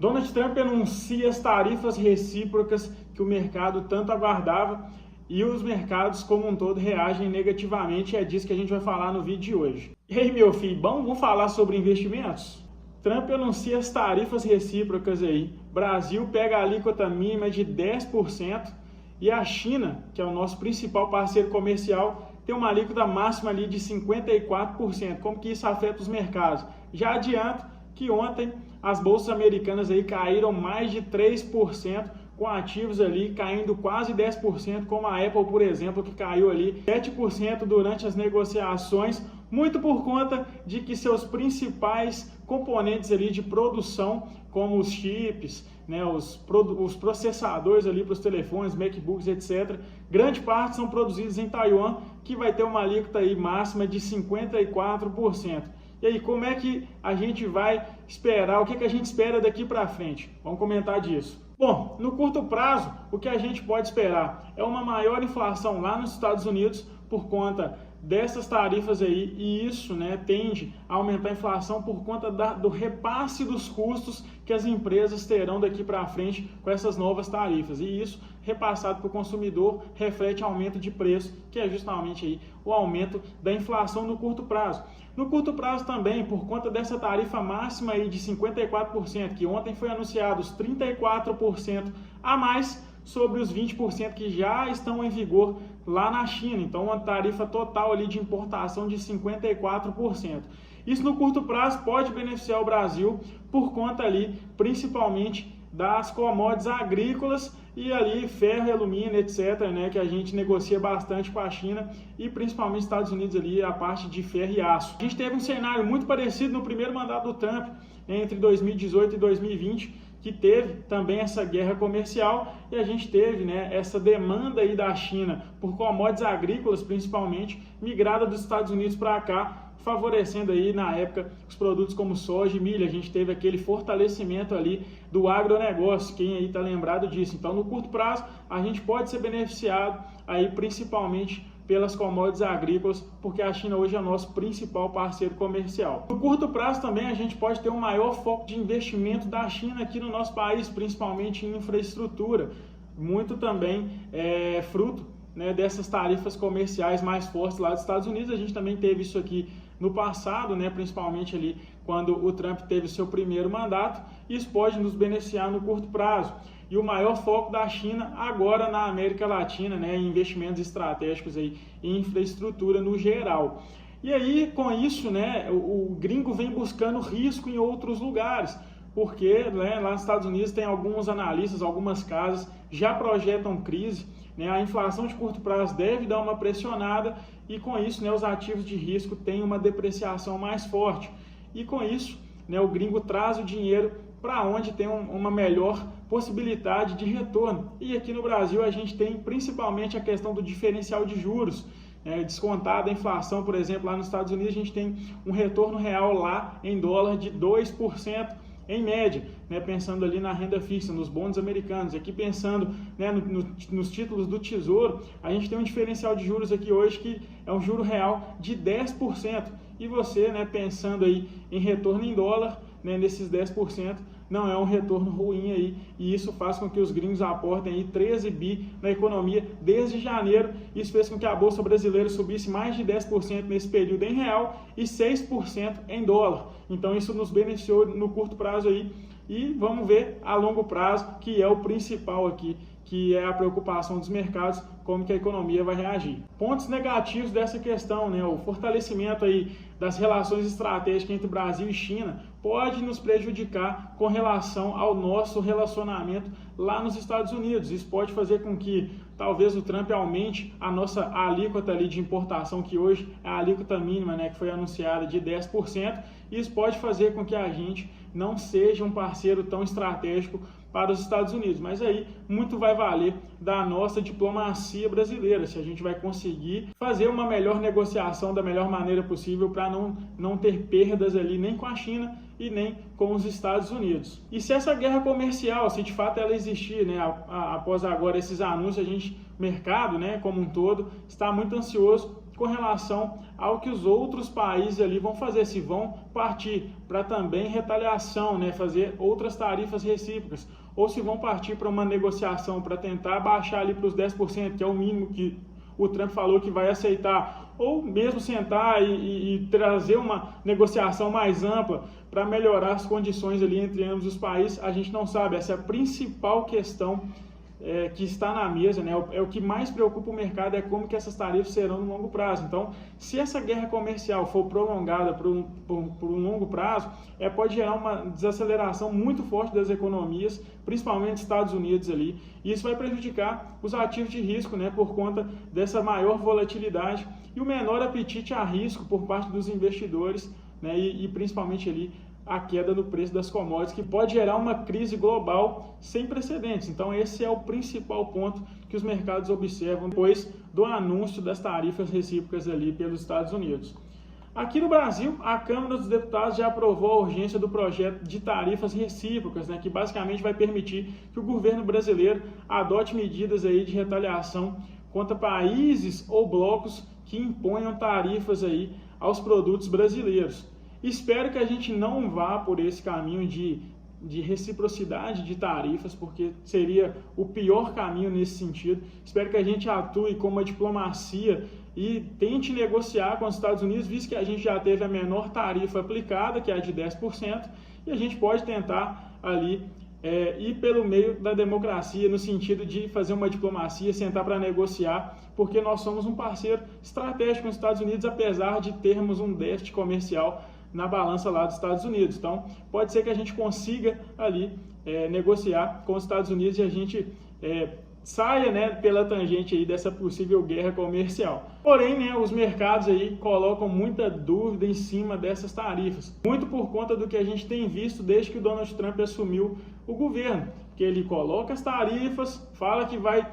Donald Trump anuncia as tarifas recíprocas que o mercado tanto aguardava e os mercados como um todo reagem negativamente, e é disso que a gente vai falar no vídeo de hoje. E aí, meu filho, vamos falar sobre investimentos? Trump anuncia as tarifas recíprocas aí. Brasil pega a alíquota mínima de 10% e a China, que é o nosso principal parceiro comercial, tem uma alíquota máxima ali de 54%. Como que isso afeta os mercados? Já adianto que ontem as bolsas americanas aí caíram mais de 3%, com ativos ali caindo quase 10%, como a Apple, por exemplo, que caiu ali 7% durante as negociações, muito por conta de que seus principais componentes ali de produção, como os chips, né, os processadores ali para os telefones, MacBooks, etc., grande parte são produzidos em Taiwan, que vai ter uma alíquota aí máxima de 54%. E aí, como é que a gente vai esperar? O que a gente espera daqui para frente? Vamos comentar disso. Bom, no curto prazo, o que a gente pode esperar é uma maior inflação lá nos Estados Unidos por conta dessas tarifas aí, e isso, né, tende a aumentar a inflação por conta do repasse dos custos que as empresas terão daqui para frente com essas novas tarifas, e isso repassado para o consumidor reflete aumento de preço, que é justamente aí o aumento da inflação no curto prazo. No curto prazo também, por conta dessa tarifa máxima aí de 54%, que ontem foi anunciado os 34% a mais sobre os 20% que já estão em vigor lá na China. Então, uma tarifa total ali de importação de 54%. Isso no curto prazo pode beneficiar o Brasil por conta ali, principalmente das commodities agrícolas e ali ferro e alumínio, etc., né, que a gente negocia bastante com a China e principalmente Estados Unidos ali, a parte de ferro e aço. A gente teve um cenário muito parecido no primeiro mandato do Trump, entre 2018 e 2020, que teve também essa guerra comercial e a gente teve, né, essa demanda aí da China por commodities agrícolas, principalmente, migrada dos Estados Unidos para cá, favorecendo aí na época os produtos como soja e milho. A gente teve aquele fortalecimento ali do agronegócio, quem aí está lembrado disso. Então, no curto prazo, a gente pode ser beneficiado aí principalmente pelas commodities agrícolas, porque a China hoje é o nosso principal parceiro comercial. No curto prazo também a gente pode ter um maior foco de investimento da China aqui no nosso país, principalmente em infraestrutura, muito também fruto, né, dessas tarifas comerciais mais fortes lá dos Estados Unidos. A gente também teve isso aqui no passado, né, principalmente ali quando o Trump teve o seu primeiro mandato. Isso pode nos beneficiar no curto prazo. E o maior foco da China agora na América Latina, né, em investimentos estratégicos aí, em infraestrutura no geral. E aí, com isso, né, o gringo vem buscando risco em outros lugares, porque, né, lá nos Estados Unidos tem alguns analistas, algumas casas já projetam crise, né, a inflação de curto prazo deve dar uma pressionada e com isso, né, os ativos de risco têm uma depreciação mais forte. E com isso, né, o gringo traz o dinheiro para onde tem uma melhor possibilidade de retorno. E aqui no Brasil a gente tem principalmente a questão do diferencial de juros, descontada a inflação, por exemplo, lá nos Estados Unidos a gente tem um retorno real lá em dólar de 2%. Em média, né, pensando ali na renda fixa, nos bons americanos, aqui pensando, né, nos títulos do Tesouro, a gente tem um diferencial de juros aqui hoje que é um juro real de 10%. E você, né, pensando aí em retorno em dólar, né, nesses 10%, não é um retorno ruim aí, e isso faz com que os gringos aportem aí 13 bi na economia desde janeiro. Isso fez com que a Bolsa Brasileira subisse mais de 10% nesse período em real e 6% em dólar. Então isso nos beneficiou no curto prazo aí, e vamos ver a longo prazo, que é o principal aqui, que é a preocupação dos mercados, como que a economia vai reagir. Pontos negativos dessa questão, né? O fortalecimento aí das relações estratégicas entre Brasil e China pode nos prejudicar com relação ao nosso relacionamento lá nos Estados Unidos. Isso pode fazer com que talvez o Trump aumente a nossa alíquota ali de importação, que hoje é a alíquota mínima, né, que foi anunciada de 10%. Isso pode fazer com que a gente não seja um parceiro tão estratégico para os Estados Unidos, mas aí muito vai valer da nossa diplomacia brasileira, se a gente vai conseguir fazer uma melhor negociação da melhor maneira possível para não ter perdas ali nem com a China e nem com os Estados Unidos. E se essa guerra comercial, se de fato ela existir, né, após agora esses anúncios, mercado, né, como um todo, está muito ansioso com relação ao que os outros países ali vão fazer, se vão partir para também retaliação, né, fazer outras tarifas recíprocas, ou se vão partir para uma negociação para tentar baixar ali para os 10%, que é o mínimo que o Trump falou que vai aceitar, ou mesmo sentar e trazer uma negociação mais ampla para melhorar as condições ali entre ambos os países, a gente não sabe. Essa é a principal questão que está na mesa, né? É o que mais preocupa o mercado, é como que essas tarifas serão no longo prazo. Então, se essa guerra comercial for prolongada por um longo prazo, pode gerar uma desaceleração muito forte das economias, principalmente Estados Unidos ali, e isso vai prejudicar os ativos de risco, né? Por conta dessa maior volatilidade e o menor apetite a risco por parte dos investidores, né? E principalmente ali a queda no preço das commodities, que pode gerar uma crise global sem precedentes. Então esse é o principal ponto que os mercados observam depois do anúncio das tarifas recíprocas ali pelos Estados Unidos. Aqui no Brasil, a Câmara dos Deputados já aprovou a urgência do projeto de tarifas recíprocas, né, que basicamente vai permitir que o governo brasileiro adote medidas aí de retaliação contra países ou blocos que imponham tarifas aí aos produtos brasileiros. Espero que a gente não vá por esse caminho de reciprocidade de tarifas, porque seria o pior caminho nesse sentido. Espero que a gente atue com uma diplomacia e tente negociar com os Estados Unidos, visto que a gente já teve a menor tarifa aplicada, que é a de 10%, e a gente pode tentar ali ir pelo meio da democracia, no sentido de fazer uma diplomacia, sentar para negociar, porque nós somos um parceiro estratégico com os Estados Unidos, apesar de termos um déficit comercial na balança lá dos Estados Unidos. Então, pode ser que a gente consiga ali negociar com os Estados Unidos e a gente saia, né, pela tangente aí dessa possível guerra comercial. Porém, né, os mercados aí colocam muita dúvida em cima dessas tarifas, muito por conta do que a gente tem visto desde que o Donald Trump assumiu o governo, que ele coloca as tarifas, fala que vai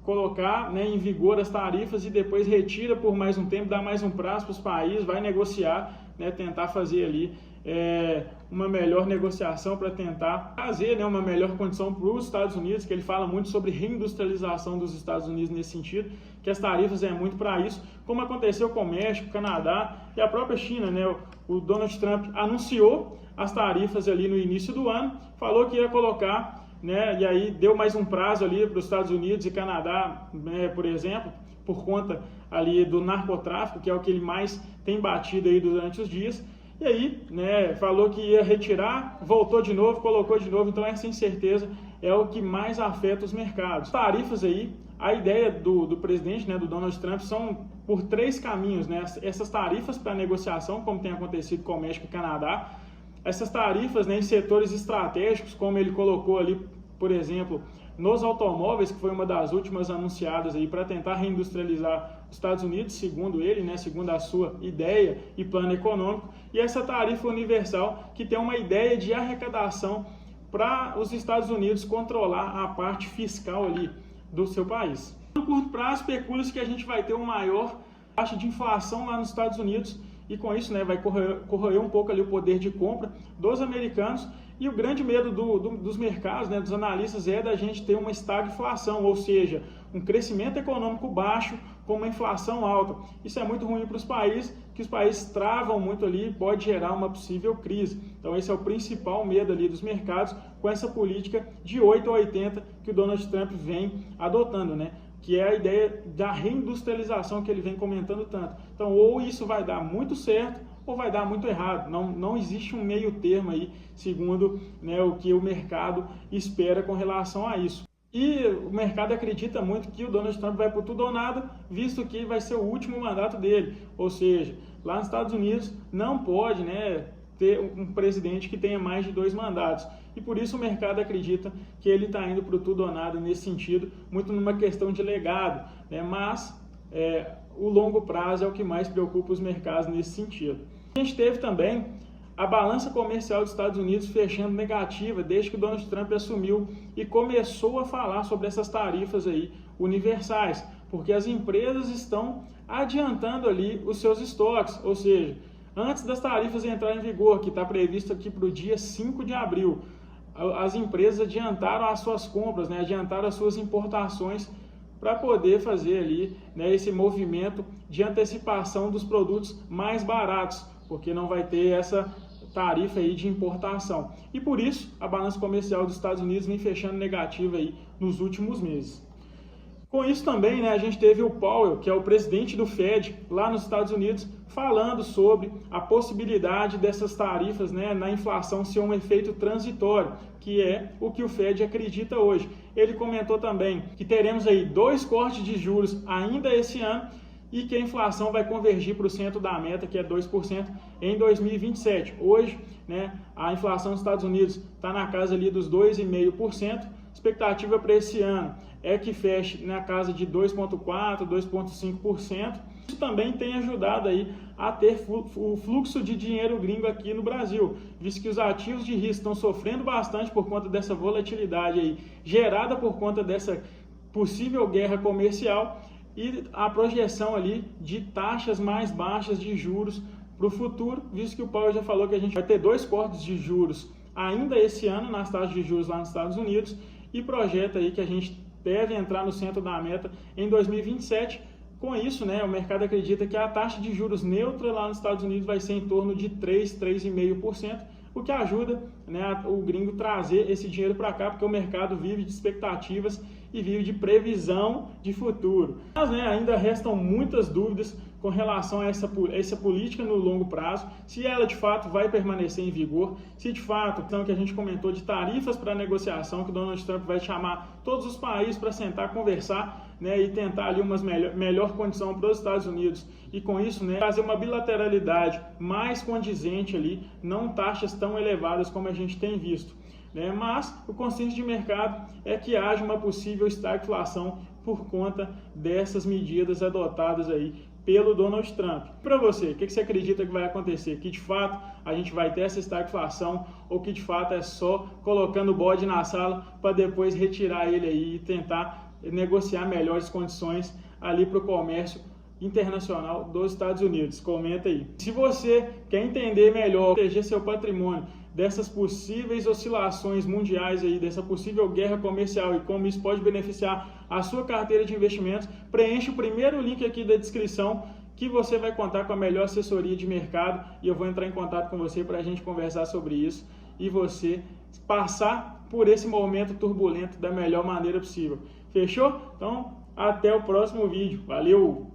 colocar, né, em vigor as tarifas e depois retira por mais um tempo, dá mais um prazo para os países, vai negociar, né, tentar fazer ali uma melhor negociação para tentar trazer, né, uma melhor condição para os Estados Unidos, que ele fala muito sobre reindustrialização dos Estados Unidos nesse sentido, que as tarifas é muito para isso, como aconteceu com o México, Canadá e a própria China, né? O Donald Trump anunciou as tarifas ali no início do ano, falou que ia colocar, né, e aí deu mais um prazo ali para os Estados Unidos e Canadá, né, por exemplo, por conta ali do narcotráfico, que é o que ele mais tem batido aí durante os dias. E aí, né, falou que ia retirar, voltou de novo, colocou de novo. Então essa incerteza é o que mais afeta os mercados. Tarifas aí, a ideia do presidente, né, do Donald Trump, são por 3 caminhos, né? Essas tarifas para negociação, como tem acontecido com o México e Canadá, essas tarifas, né, em setores estratégicos, como ele colocou ali, por exemplo, nos automóveis, que foi uma das últimas anunciadas aí para tentar reindustrializar os Estados Unidos, segundo ele, né, segundo a sua ideia e plano econômico, e essa tarifa universal, que tem uma ideia de arrecadação para os Estados Unidos controlar a parte fiscal ali do seu país. No curto prazo, especula-se que a gente vai ter uma maior taxa de inflação lá nos Estados Unidos, e com isso, né, vai corroer um pouco ali o poder de compra dos americanos. E o grande medo dos mercados, né, dos analistas, é da gente ter uma estagflação, ou seja, um crescimento econômico baixo com uma inflação alta. Isso é muito ruim para os países, que os países travam muito ali e pode gerar uma possível crise. Então esse é o principal medo ali dos mercados com essa política de 8 a 80 que o Donald Trump vem adotando, né? Que é a ideia da reindustrialização que ele vem comentando tanto. Então, ou isso vai dar muito certo, ou vai dar muito errado. Não existe um meio termo aí, segundo, né, o que o mercado espera com relação a isso. E o mercado acredita muito que o Donald Trump vai por tudo ou nada, visto que vai ser o último mandato dele. Ou seja, lá nos Estados Unidos não pode, né, ter um presidente que tenha mais de 2 mandatos. E por isso o mercado acredita que ele está indo para o tudo ou nada nesse sentido, muito numa questão de legado, né? Mas o longo prazo é o que mais preocupa os mercados nesse sentido. A gente teve também a balança comercial dos Estados Unidos fechando negativa desde que o Donald Trump assumiu e começou a falar sobre essas tarifas aí universais, porque as empresas estão adiantando ali os seus estoques, ou seja, antes das tarifas entrarem em vigor, que está previsto aqui para o dia 5 de abril, as empresas adiantaram as suas compras, né, adiantaram as suas importações para poder fazer ali, né, esse movimento de antecipação dos produtos mais baratos, porque não vai ter essa tarifa aí de importação. E por isso, a balança comercial dos Estados Unidos vem fechando negativa aí nos últimos meses. Com isso também, né, a gente teve o Powell, que é o presidente do Fed, lá nos Estados Unidos, falando sobre a possibilidade dessas tarifas, né, na inflação ser um efeito transitório, que é o que o Fed acredita hoje. Ele comentou também que teremos aí 2 cortes de juros ainda esse ano e que a inflação vai convergir para o centro da meta, que é 2%, em 2027. Hoje, né, a inflação dos Estados Unidos está na casa ali dos 2,5%. Expectativa para esse ano é que feche na casa de 2,4%, 2,5%. Isso também tem ajudado aí a ter o fluxo de dinheiro gringo aqui no Brasil, visto que os ativos de risco estão sofrendo bastante por conta dessa volatilidade aí, gerada por conta dessa possível guerra comercial e a projeção ali de taxas mais baixas de juros para o futuro, visto que o Powell já falou que a gente vai ter 2 cortes de juros ainda esse ano nas taxas de juros lá nos Estados Unidos e projeta aí que a gente deve entrar no centro da meta em 2027. Com isso, né, o mercado acredita que a taxa de juros neutra lá nos Estados Unidos vai ser em torno de 3,5%, o que ajuda, né, o gringo trazer esse dinheiro para cá, porque o mercado vive de expectativas e vive de previsão de futuro. Mas, né, ainda restam muitas dúvidas com relação a essa política no longo prazo, se ela de fato vai permanecer em vigor, se de fato, então que a gente comentou de tarifas para negociação, que o Donald Trump vai chamar todos os países para sentar, conversar, né, e tentar ali uma melhor condição para os Estados Unidos e com isso, né, fazer uma bilateralidade mais condizente ali, não taxas tão elevadas como a gente tem visto. Mas o consenso de mercado é que haja uma possível estagflação por conta dessas medidas adotadas aí pelo Donald Trump. Para você, o que você acredita que vai acontecer? Que de fato a gente vai ter essa estagflação ou que de fato é só colocando o bode na sala para depois retirar ele aí e tentar negociar melhores condições ali para o comércio internacional dos Estados Unidos? Comenta aí. Se você quer entender melhor, proteger seu patrimônio dessas possíveis oscilações mundiais aí, dessa possível guerra comercial e como isso pode beneficiar a sua carteira de investimentos, preencha o primeiro link aqui da descrição que você vai contar com a melhor assessoria de mercado e eu vou entrar em contato com você para a gente conversar sobre isso e você passar por esse momento turbulento da melhor maneira possível. Fechou? Então, até o próximo vídeo. Valeu!